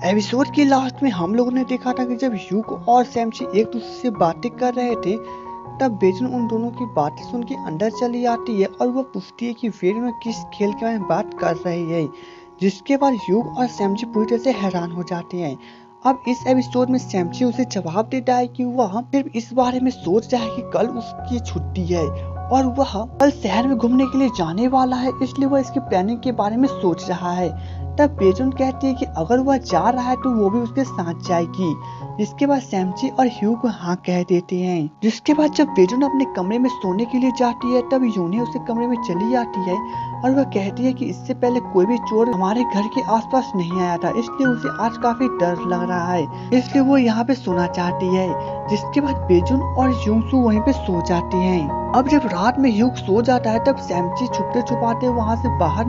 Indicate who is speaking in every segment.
Speaker 1: Episode के last में हम लोगों ने देखा था कि जब ह्यूग और सैमची एक दूसरे से बातें कर रहे थे, तब बेजुन उन दोनों की बातें सुन के अंदर चली आती है और वो पूछती है कि वे दोनों किस खेल के बारे में बात कर रहे हैं, जिसके बाद ह्यूग और सैमची पूरी तरह से हैरान हो जाते हैं। अब इस एपिसोड में सैमची उसे जवाब देता है कि वह सिर्फ इस बारे में सोच रहा है कि कल उसकी छुट्टी है और वह कल शहर में घूमने के लिए जाने वाला है, इसलिए वह इसकी प्लानिंग के बारे में सोच रहा है। तब बेजुन कहती है कि अगर वह जा रहा है तो वो भी उसके साथ जाएगी। जिसके बाद सैमची और ह्यूग हाँ कह देते हैं। जिसके बाद जब बेजुन अपने कमरे में सोने के लिए जाती है, तब यूनी उसके कमरे में चली आती है और वह कहती है कि इससे पहले कोई भी चोर हमारे घर के आसपास नहीं आया था, इसलिए उसे आज काफी डर लग रहा है, इसलिए वो यहाँ पे सोना चाहती है। जिसके बाद बेजुन और यूंसू वहीं पे सो जाती हैं। अब जब रात में ह्यूग सो जाता है, तब सैमची छुपते छुपाते वहाँ से बाहर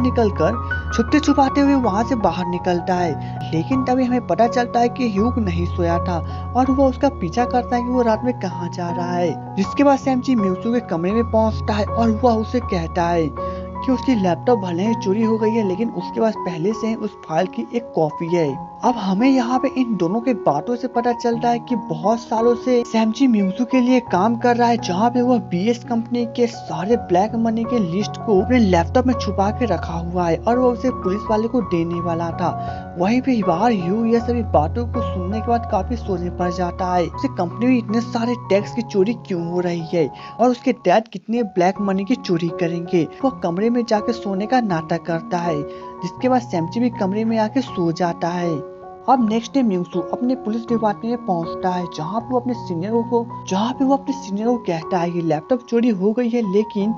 Speaker 1: निकलता है, लेकिन तभी हमें पता चलता है कि ह्यूग नहीं सोया था और वो उसका पीछा करता है कि वो रात में कहाँ जा रहा है। जिसके बाद सैमची म्यूसू के कमरे में पहुँचता है और वह उसे कहता है कि उसकी लैपटॉप भले ही चोरी हो गई है, लेकिन उसके पास पहले से ही उस फाइल की एक कॉपी है। अब हमें यहाँ पे इन दोनों के बातों से पता चलता है कि बहुत सालों से सैमची म्यूसू के लिए काम कर रहा है, जहाँ पे वह बीएस कंपनी के सारे ब्लैक मनी के लिस्ट को अपने लैपटॉप में छुपा के रखा हुआ है और वो उसे पुलिस वाले को देने वाला था। वहीं पे बाहर ह्यूग ये सभी बातों को सुनने के बाद काफी सोचने पड़ जाता है, उसे कंपनी में इतने सारे टैक्स की चोरी क्यों हो रही है और उसके डैड कितने ब्लैक मनी की चोरी करेंगे। वो कमरे में जाके सोने का नाटक करता है। जिसके बाद सैमची भी कमरे में आके सो जाता है। अब नेक्स्ट डे म्यूसू अपने पुलिस डिपार्टमेंट में पहुंचता है, जहां पे वो अपने सीनियर को कहता है कि लैपटॉप चोरी हो गई है, लेकिन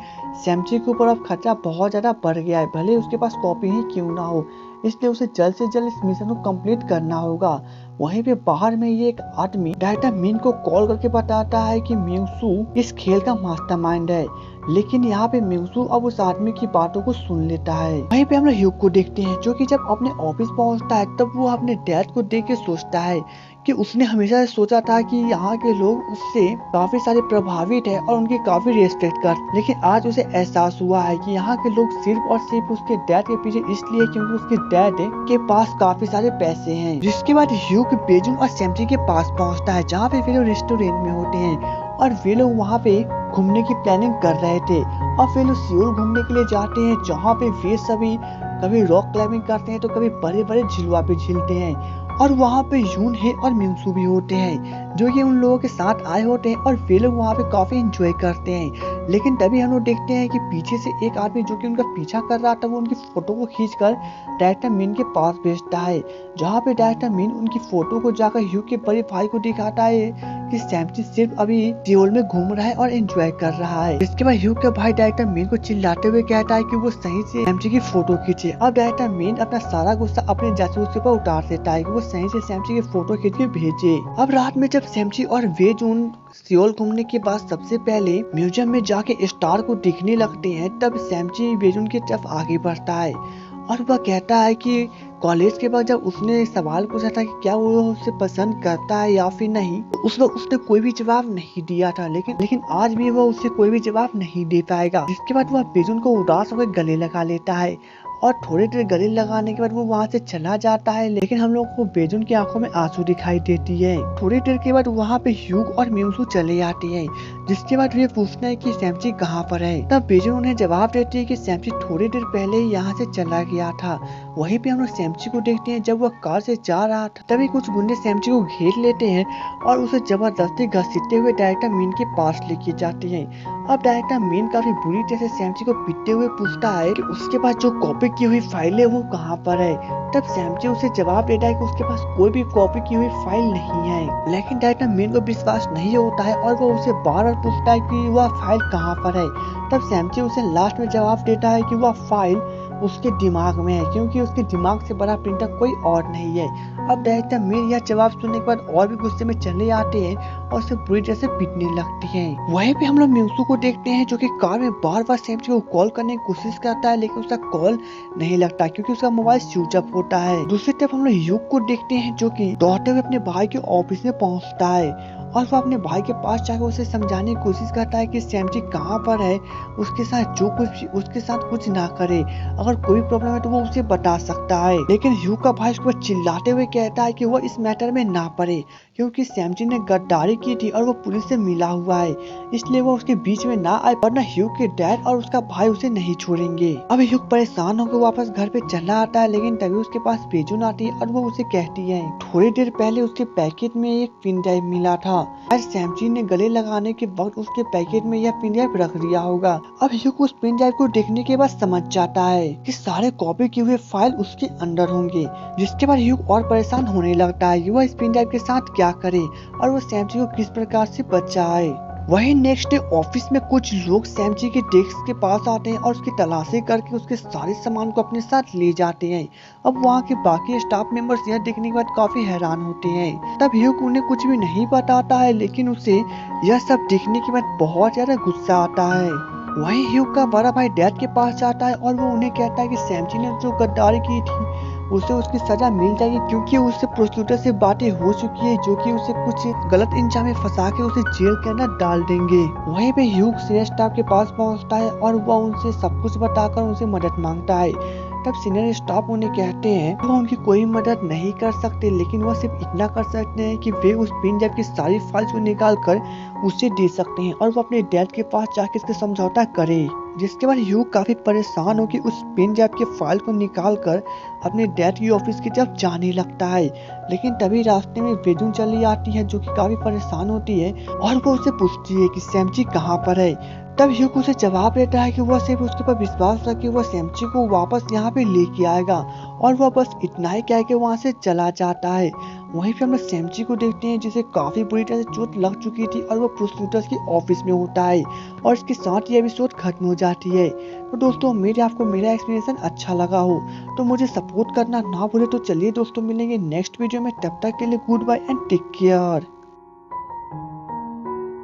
Speaker 1: सैमची के ऊपर अब खतरा बहुत ज्यादा बढ़ गया है, भले उसके पास कॉपी ही क्यों ना हो, इसलिए उसे जल्द से जल्द इस मिशन को कंप्लीट करना होगा। वहीं पे बाहर में ये एक आदमी डायरेक्टर मिन को कॉल करके बताता है कि म्यूसू इस खेल का मास्टरमाइंड है, लेकिन यहाँ पे म्यूसू अब उस आदमी की बातों को सुन लेता है। वहीं पे हम लोग ह्यूग को देखते हैं, जो कि जब अपने ऑफिस पहुँचता है, तब वो अपने डैड को देख के सोचता है कि उसने हमेशा सोचा था कि यहाँ के लोग उससे काफी सारे प्रभावित है और उनकी काफी रिस्पेक्ट करते, लेकिन आज उसे एहसास हुआ है कि यहाँ के लोग सिर्फ और सिर्फ उसके डैड के पीछे इसलिए क्योंकि उसके डैड के पास काफी सारे पैसे हैं। जिसके बाद ह्यूग बेजुन और सैमची के पास पहुँचता है, जहाँ पे वे लोग रेस्टोरेंट में होते हैं और वे लोग वहाँ पे घूमने की प्लानिंग कर रहे थे और वे लोग सियोल घूमने के लिए जाते हैं, जहाँ पे वे सभी कभी रॉक क्लाइंबिंग करते हैं तो कभी बड़े बड़े झिलवा पे झिलते हैं और वहाँ पे यून है और म्यूसू भी होते हैं, जो कि उन लोगों के साथ आए होते हैं और वे लोग वहाँ पे काफी एंजॉय करते हैं। लेकिन तभी हम लोग देखते हैं कि पीछे से एक आदमी जो कि उनका पीछा कर रहा था, वो उनकी फोटो को खींचकर डायरेक्टर मिन के पास भेजता है, जहाँ पे डायरेक्टर मिन उनकी फोटो को जाकर ह्यूग के बड़े भाई को दिखाता है कि सैमची सिर्फ अभी सियोल में घूम रहा है और एंजॉय कर रहा है। इसके बाद ह्यूग का भाई डायरेक्टर मिन को चिल्लाते हुए कहता है कि वो सही से सैमची की फोटो खींचे। अब डायरेक्टर मिन अपना सारा गुस्सा अपने जासूस के ऊपर उतार देता है कि वो सही से सैमची की फोटो खींच के भेजे। अब रात में जब सैमची और वेजुन सियोल घूमने के बाद सबसे पहले म्यूजियम में जाके स्टार को दिखने लगते हैं, तब सैमची वेजुन की तरफ आगे बढ़ता है और वह कहता है कि कॉलेज के बाद जब उसने सवाल पूछा था कि क्या वो उसे पसंद करता है या फिर नहीं, तो उस वक्त उसने कोई भी जवाब नहीं दिया था, लेकिन आज भी वह उससे कोई भी जवाब नहीं दे पाएगा। जिसके बाद वह बेजुन को उदास होकर गले लगा लेता है और थोड़ी देर गले लगाने के बाद वो वहाँ से चला जाता है, लेकिन हम लोग को बेजुन की आंखों में आंसू दिखाई देती है। थोड़ी देर के बाद वहाँ पे ह्यूग और म्यूसू चले आते हैं, जिसके बाद वे पूछते हैं कि सैमची कहाँ पर है। तब बेजुन उन्हें जवाब देती है कि सैमची थोड़ी देर पहले ही यहाँ से चला गया था। वहीं पे हम लोग सैमची को देखते हैं, जब वह कार से जा रहा था, तभी कुछ गुंडे सैमची को घेर लेते हैं और उसे जबरदस्ती घसीटते हुए डायरेक्टर मीन के पास लेके जाते हैं। अब डायरेक्टर मीन काफी बुरी तरह से सैमची को पीटते हुए पूछता है कि उसके पास जो कॉपी की हुई फाइल है वो कहाँ पर है। तब सैमची उसे जवाब देता है कि उसके पास कोई भी कॉपी की हुई फाइल नहीं है, लेकिन डायरेक्टर मीन को विश्वास नहीं होता है और वो उसे बार बार पूछता है कि वह फाइल कहाँ पर है। तब सैमची उसे लास्ट में जवाब देता है कि वह फाइल उसके दिमाग में है, क्योंकि उसके दिमाग से बड़ा प्रिंटर कोई और नहीं है। अब डायरेक्टर मीन यह जवाब सुनने के बाद और भी गुस्से में चले आते हैं और उसे बुरी तरह से पीटने लगते हैं। वहीं पे हम लोग म्यूसू को देखते हैं, जो कि कार में बार बार सैमची को कॉल करने की कोशिश करता है, लेकिन उसका कॉल नहीं लगता क्योंकि उसका मोबाइल स्विच ऑफ होता है। दूसरी तरफ हम लोग ह्यूग को देखते हैं, जो कि दौड़ते हुए अपने भाई के ऑफिस में पहुंचता है और वो अपने भाई के पास जाकर उसे समझाने की कोशिश करता है कि सैमजी कहाँ पर है, उसके साथ जो कुछ उसके साथ कुछ ना करे, अगर कोई प्रॉब्लम है तो वो उसे बता सकता है। लेकिन ह्यू का भाई उसको चिल्लाते हुए कहता है कि वो इस मैटर में ना पड़े, क्योंकि सैमजी ने गद्दारी की थी और वो पुलिस से मिला हुआ है, इसलिए वो उसके बीच में ना आए, वरना ह्यू के डैड और उसका भाई उसे नहीं छोड़ेंगे। अब ह्यू परेशान होकर वापस घर पे चला आता है, लेकिन तभी उसके पास पेजुन आती है और वो उसे कहती है थोड़ी देर पहले उसके पैकेट में एक पिन ड्राइव मिला था, और सैमजी ने गले लगाने के वक्त उसके पैकेट में यह पिन ड्राइव रख दिया होगा। अब ह्यू उस पिन ड्राइव को देखने के बाद समझ जाता है कि सारे कॉपी किए हुए फाइल उसके अंदर होंगे, जिसके बाद ह्यू और परेशान होने लगता है कि वह इस पिन ड्राइव के साथ क्या करे और वो सैमजी को किस प्रकार से बचाए। वही नेक्स्ट डे ऑफिस में कुछ लोग सैमजी के डेस्क के पास आते हैं और उसकी तलाशी करके उसके सारे सामान को अपने साथ ले जाते हैं। अब वहाँ के बाकी स्टाफ मेंबर्स यह देखने के बाद काफी हैरान होते हैं। तब ह्यूग उन्हें कुछ भी नहीं बताता है, लेकिन उसे यह सब देखने के बाद बहुत ज्यादा गुस्सा आता है। वही ह्यूग का बड़ा भाई डैड के पास जाता है और वो उन्हें कहता है कि सैमजी ने जो गद्दारी की थी उसे उसकी सजा मिल जाएगी, क्योंकि उससे प्रोस्टिट्यूटर से बातें हो चुकी है जो कि उसे कुछ गलत इंजाम में फंसा के उसे जेल के अंदर डाल देंगे। वहीं पे ह्यूग सीनियर स्टाफ के पास पहुंचता है और वह उनसे सब कुछ बताकर उनसे मदद मांगता है। तब सीनियर स्टाफ उन्हें कहते हैं वो उनकी कोई मदद नहीं कर सकते, लेकिन वह सिर्फ इतना कर सकते हैं कि वे उस पिन ड्राइव की सारी फाइल्स को निकाल कर उसे दे सकते हैं और वो अपने डैड के पास जाके इसके समझौता करे। जिसके बाद ह्यूग काफी परेशान हो कि उस पिन ड्राइव के फाइल को निकाल कर अपने डैड की ऑफिस की तरफ जाने लगता है, लेकिन तभी रास्ते में बेजुन चली आती है जो कि काफी परेशान होती है और वो उसे पूछती है कि सैमजी कहाँ पर है। तब ह्यूग उसे जवाब देता है कि वह सिर्फ उसके ऊपर विश्वास रख के वह सैमजी को वापस यहाँ पे लेके आएगा, और वह बस इतना ही कह के वहाँ से चला जाता है। वहीं पे हम लोग सैमजी को देखते हैं जिसे काफी बुरी तरह से चोट लग चुकी थी और वो प्रोस्टिट्यूटर्स की ऑफिस में होता है, और इसके साथ ये एपिसोड खत्म हो जाती है। तो दोस्तों उम्मीद है आपको मेरा एक्सप्लेनेशन अच्छा लगा हो, तो मुझे सपोर्ट करना ना भूले। तो चलिए दोस्तों मिलेंगे नेक्स्ट वीडियो में, तब तक के लिए goodbye and take care.